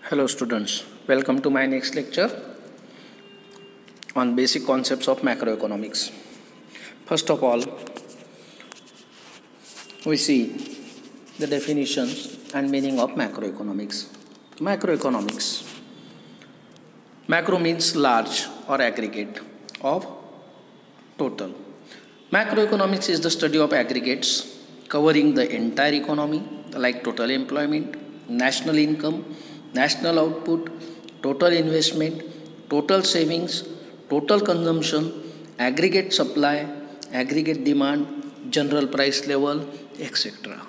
Hello students, welcome to my next lecture on basic concepts of macroeconomics. First of all, we see the definitions and meaning of macroeconomics. Macroeconomics. Macro means large or aggregate of total. Macroeconomics is the study of aggregates covering the entire economy like total employment, national income, national output, total investment, total savings, total consumption, aggregate supply, aggregate demand, general price level, etc.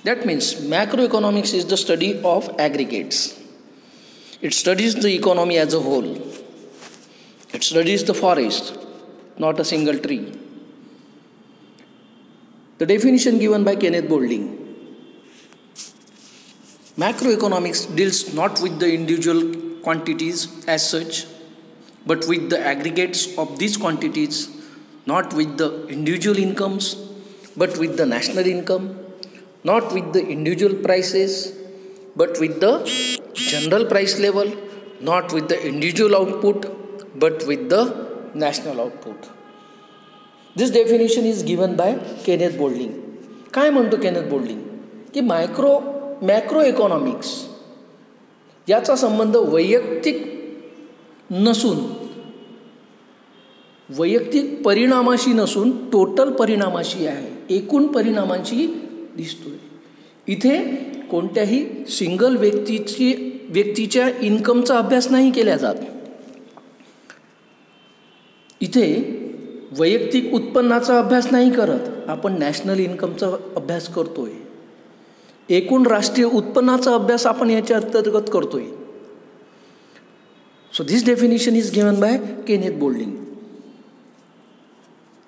That means macroeconomics is the study of aggregates. It studies the economy as a whole. It studies the forest, not a single tree. The definition given by Kenneth Boulding. Macroeconomics deals not with the individual quantities as such, but with the aggregates of these quantities, not with the individual incomes, but with the national income, not with the individual prices, but with the general price level, not with the individual output, but with the national output. This definition is given by Kenneth Boulding. काय म्हणतो Kenneth Boulding? की macroeconomics याचा संबंध वैयक्तिक परिणामाशी नसून total परिणामाशी आहे, एकूण परिणामांशी दिसतोय. इथे कोणत्याही सिंगल व्यक्तीच्या इन्कमचा अभ्यास नाही केला जात. इथे वैयक्तिक उत्पन्नाचा अभ्यास नाही करत, आपण नॅशनल इन्कमचा अभ्यास करतोय. एकूण राष्ट्रीय उत्पन्नाचा अभ्यास आपण याच्या अंतर्गत करतोय. So this definition is given by Kenneth Boulding.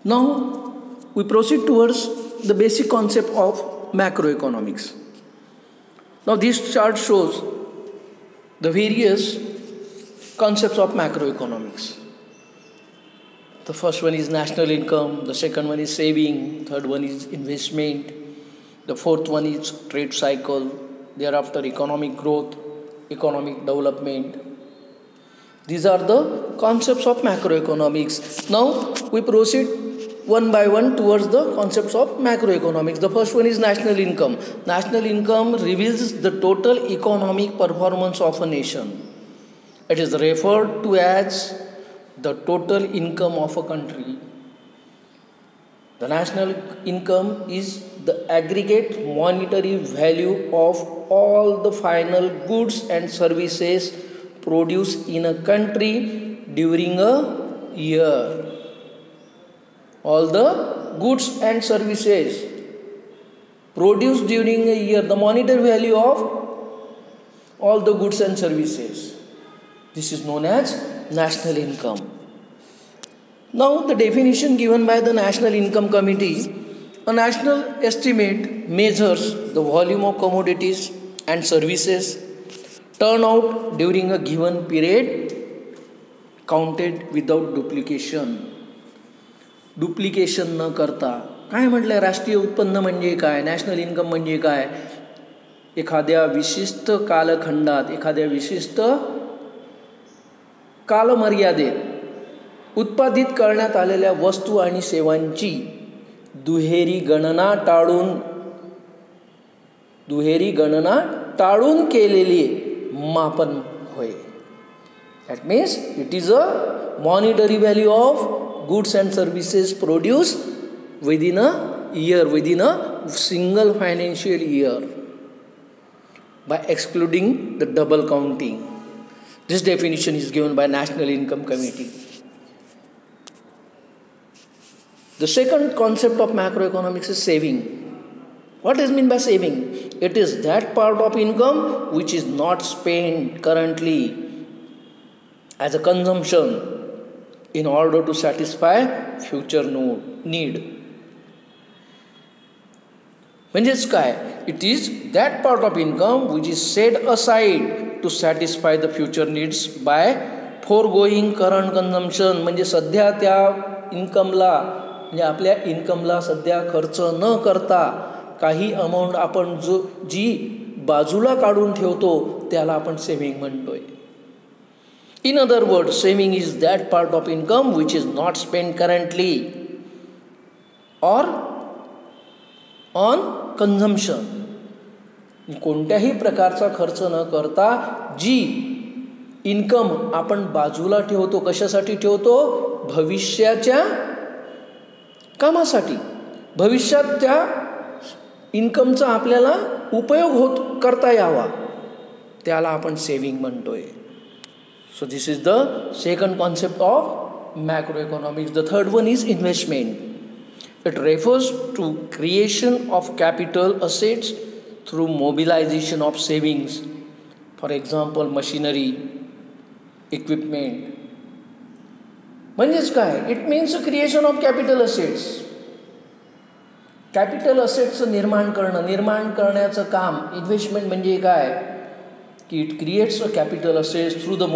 Now we proceed towards the basic concept of macroeconomics. Now this chart shows the various concepts of macroeconomics. The first one is national income, the second one is saving, third one is investment, the fourth one is trade cycle, thereafter economic growth, economic development. These are the concepts of macroeconomics. Now we proceed one by one towards the concepts of macroeconomics. The first one is national income. National income reveals the total economic performance of a nation. It is referred to as the total income of a country. The national income is the aggregate monetary value of all the final goods and services produced in a country during a year. All the goods and services produced during a year, the monetary value of all the goods and services. This is known as national income. Now the definition given by the National Income Committee. A national estimate measures the volume of commodities and services turned out during a given period counted without duplication. Duplication न करता. काय म्हटलंय राष्ट्रीय उत्पन्न म्हणजे काय, national income म्हणजे काय? एखाद्या विशिष्ट कालखंडात, एखाद्या विशिष्ट कालमर्यादेत उत्पादित करण्यात आलेल्या वस्तू आणि सेवांची दुहेरी गणना टाळून केलेली मापन होय. That means it is a monetary value of goods and services produced within a year, within a single financial year, by excluding the double counting. This definition is given by National Income Committee. The second concept of macroeconomics is saving. What is meant by saving? It is that part of income which is not spent currently as a consumption in order to satisfy future need. म्हणजेच काय? It is that part of income which is set aside to satisfy the future needs by foregoing current consumption. म्हणजे सध्या त्या इन्कमला, म्हणजे आपल्या इन्कमला सध्या खर्च न करता काही अमाऊंट आपण जी बाजूला काढून ठेवतो त्याला आपण सेव्हिंग म्हणतोय. In other word, saving is that part of income which is not spend currently or on consumption. कोणत्याही प्रकारचा खर्च न करता जी इन्कम आपण बाजूला ठेवतो, कशासाठी ठेवतो? भविष्याच्या कामासाठी. भविष्यात त्या इन्कमचा आपल्याला उपयोग करता यावा, त्याला आपण सेव्हिंग म्हणतोय. So this is the second concept of macro economics. The third one is investment. It refers to creation of capital assets through mobilization of savings. For example, machinery, equipment. म्हणजेच काय? It means creation of capital assets. Capital असेट्सचं निर्माण करण्याचं काम investment म्हणजे काय? की it creates a capital assets through the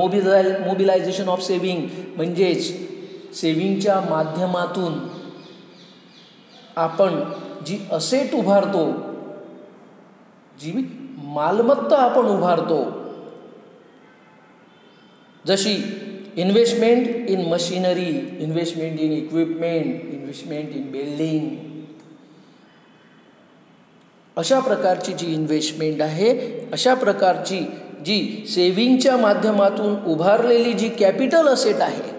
mobilisation of saving. म्हणजेच सेव्हिंगच्या माध्यमातून आपण जी असेट उभारतो, जी मालमत्ता आपण उभारतो, जशी investment in machinery, investment in equipment, investment in building, अशा प्रकारची जी इन्व्हेस्टमेंट आहे, अशा प्रकारची जी सेव्हिंगच्या माध्यमातून उभारलेली जी कॅपिटल असेट आहे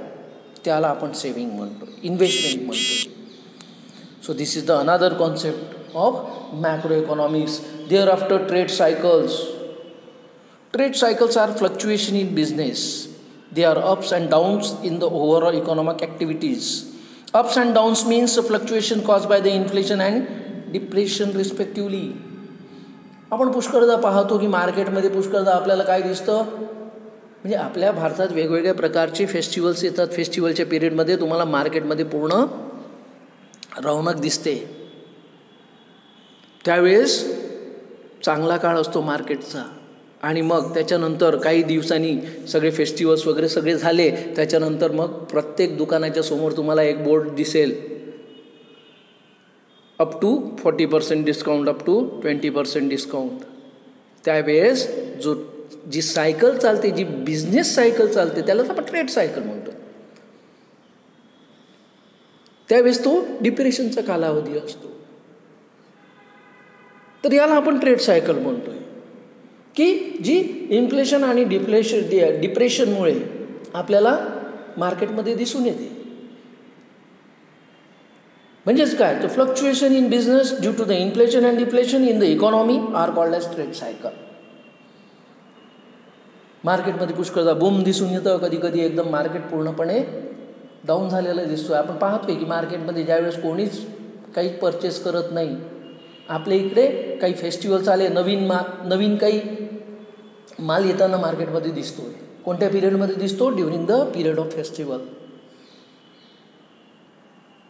त्याला आपण सेव्हिंग म्हणतो, इन्व्हेस्टमेंट म्हणतो. So this is the another concept of macroeconomics. Thereafter, trade cycles. Trade cycles are fluctuation in business. They are ups and downs in the overall economic activities. Ups and downs means fluctuation caused by the inflation and depression respectively. आपण पुष्कळदा पाहतो की मार्केटमध्ये पुष्कळदा आपल्याला काय दिसतं, म्हणजे आपल्या भारतात वेगवेगळ्या प्रकारचे फेस्टिवल्स येतात. फेस्टिवलच्या पिरियडमध्ये तुम्हाला मार्केटमध्ये पूर्ण रौनक दिसते. त्यावेळेस चांगला काळ असतो मार्केटचा. आणि मग त्याच्यानंतर काही दिवसांनी सगळे फेस्टिवल्स वगैरे सगळे झाले, त्याच्यानंतर मग प्रत्येक दुकानाच्या समोर तुम्हाला एक बोर्ड दिसेल, up to 40% discount, up to 20% discount. त्यावेळेस जी सायकल चालते, जी बिझनेस सायकल चालते, त्यालाच आपण ट्रेड सायकल म्हणतो. त्यावेळेस तो डिप्रेशनचा कालावधी असतो. तर याला आपण ट्रेड सायकल म्हणतोय, की जी इन्फ्लेशन आणि डिप्रेशनमुळे आपल्याला मार्केटमध्ये दिसून येते. म्हणजेच काय? तर fluctuation in business due to the inflation and depletion in the economy are called as trade cycle. मार्केटमध्ये पुष्कळदा बूम दिसून येतं, कधी कधी एकदम मार्केट पूर्णपणे डाऊन झालेलं दिसतोय. आपण पाहतोय की मार्केटमध्ये ज्यावेळेस कोणीच काही परचेस करत नाही, आपल्या इकडे काही फेस्टिवल्स आले, नवीन काही माल येताना मार्केटमध्ये दिसतोय. कोणत्या पिरियडमध्ये दिसतो? During the period of festival,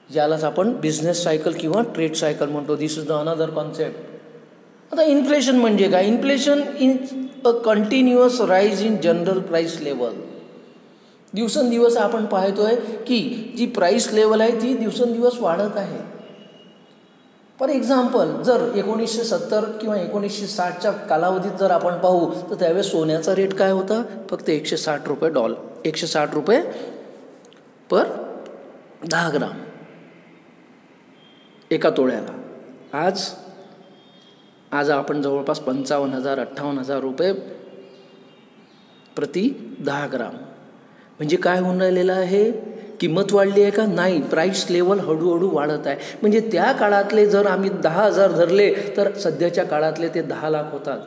ज्यालाच आपण बिझनेस सायकल किंवा ट्रेड सायकल म्हणतो. This is the another concept. आता इन्फ्लेशन म्हणजे काय? Inflation is a continuous rise in general price level. दिवसेंदिवस आपण पाहतोय की जी प्राईस लेवल आहे ती दिवसेंदिवस वाढत आहे. फॉर एक्झाम्पल, जर 1970 किंवा 1960च्या कालावधीत जर आपण पाहू तर त्यावेळेस सोन्याचा रेट काय होता? फक्त $160 $160 पर 10 ग्राम एका तोळ्याला. आज आपण जवळपास 55,000-58,000 रुपये प्रति 10 ग्राम. म्हणजे काय होऊन राहिलेलं आहे? किंमत वाढली आहे का? नाही, प्राईस लेवल हळूहळू वाढत आहे. म्हणजे त्या काळातले जर आम्ही 10,000 धरले तर सध्याच्या काळातले ते 10 लाख होतात.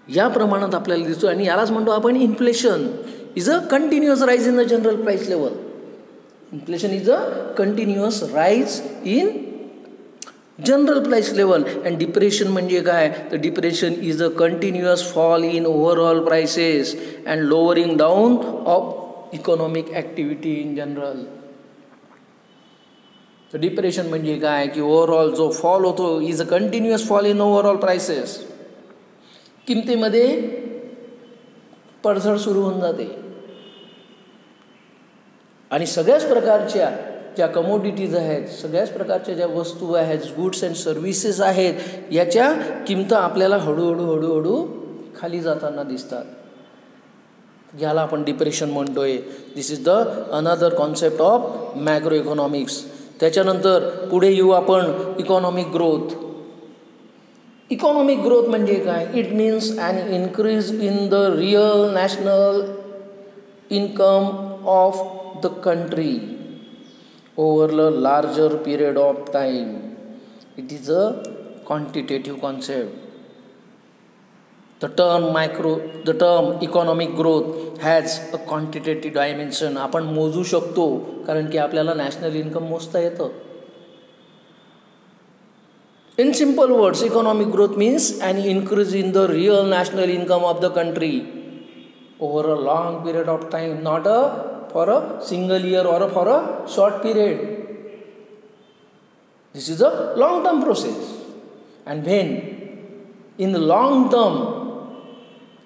या प्रमाणात आपल्याला दिसतो. आणि यालाच म्हणतो आपण inflation is a continuous rise in the general price level. Inflation is a continuous rise in general price level. And depression म्हणजे काय? तर depression is a continuous fall in overall prices and lowering down of economic activity in general. तर depression म्हणजे काय? की overall जो fall होतो is a continuous fall in overall prices. किमतीमध्ये पडझड सुरू होऊन जाते आणि सगळ्याच प्रकारच्या ज्या कमोडिटीज आहेत, सगळ्याच प्रकारच्या ज्या वस्तू आहेत, गुड्स अँड सर्व्हिसेस आहेत, याच्या किमती आपल्याला हळूहळू खाली जाताना दिसतात. याला आपण डिप्रेशन म्हणतोय. This is the another concept of macro economics. त्याच्यानंतर पुढे येऊ आपण इकॉनॉमिक ग्रोथ. इकॉनॉमिक ग्रोथ म्हणजे काय? It means an increase in the real national income of the country over a larger period of time. It is a quantitative concept. The term economic growth has a quantitative dimension. आपण मोजू शकतो कारण की आपल्याला national income मोजता येतं. In simple words, economic growth means an increase in the real national income of the country over a long period of time, not for a single year or for a short period. This is a long-term process. And when in the long term,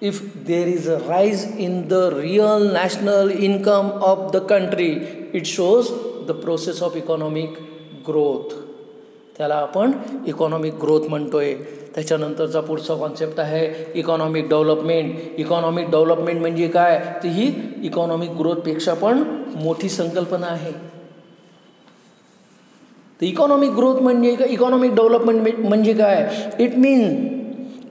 if there is a rise in the real national income of the country, it shows the process of economic growth. त्याला आपण economic growth म्हणतोय. त्याच्यानंतरचा पुढचा concept आहे economic development. Economic development म्हणजे काय? तर ही economic ग्रोथपेक्षा पण मोठी संकल्पना आहे. तर इकॉनॉमिक ग्रोथ म्हणजे काय? इकॉनॉमिक डेव्हलपमेंट म्हणजे काय? It mean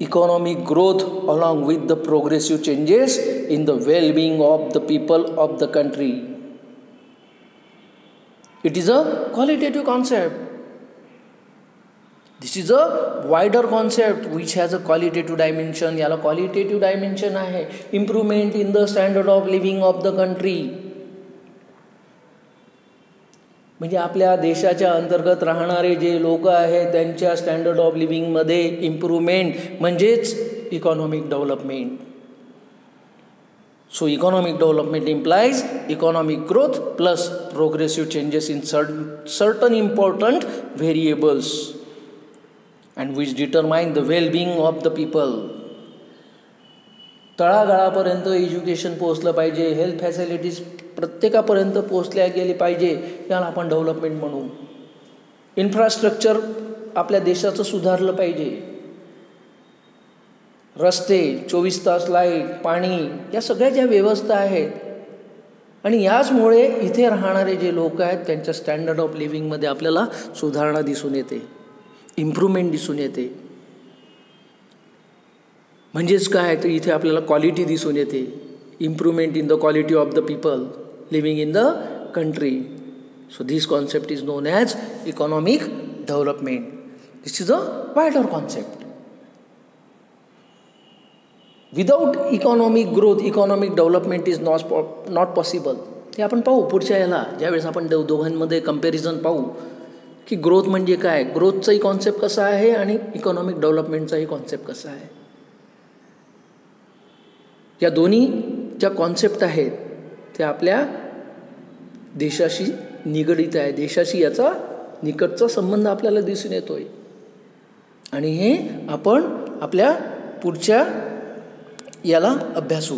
economic growth along with the progressive changes in the well-being of the people of the country. It is a qualitative concept. This is a wider concept which has a qualitative dimension. याला qualitative dimension आहे. Improvement in the standard of living of the country. म्हणजे आपल्या देशाच्या अंतर्गत राहणारे जे लोक आहेत त्यांच्या स्टँडर्ड ऑफ लिव्हिंगमध्ये इम्प्रूव्हमेंट म्हणजेच economic development. So economic development implies economic growth plus progressive changes in certain important variables and which determine the well-being of the people. तळागाळापर्यंत एज्युकेशन पोहोचलं पाहिजे, हेल्थ फॅसिलिटीज प्रत्येकापर्यंत पोहोचल्या गेली पाहिजे, याला आपण डेव्हलपमेंट म्हणू. इन्फ्रास्ट्रक्चर आपल्या देशाचं सुधारलं पाहिजे. रस्ते, 24 तास लाईट, पाणी, या सगळ्या ज्या व्यवस्था आहेत आणि याचमुळे इथे राहणारे जे लोक आहेत त्यांच्या स्टँडर्ड ऑफ लिव्हिंगमध्ये आपल्याला सुधारणा दिसून येते, इम्प्रूव्हमेंट दिसून येते. म्हणजेच काय? तर इथे आपल्याला क्वालिटी दिसून येते. Improvement in the quality of the people living in the country. So this concept is non as economic development. This is a wider concept. Without economic growth economic development is not possible. हे आपण पाहू पुढच्या याला, ज्यावेळेस आपण दोघांमध्ये comparison पाहू की ग्रोथ म्हणजे काय, ग्रोथचाही कॉन्सेप्ट कसा आहे आणि इकॉनॉमिक डेव्हलपमेंटचाही कॉन्सेप्ट कसा आहे. या दोन्ही ज्या कॉन्सेप्ट आहेत त्या आपल्या देशाशी निगडित आहे. देशाशी याचा निकटचा संबंध आपल्याला दिसून येतोय आणि हे आपण आपल्या पुढच्या याला अभ्यासू.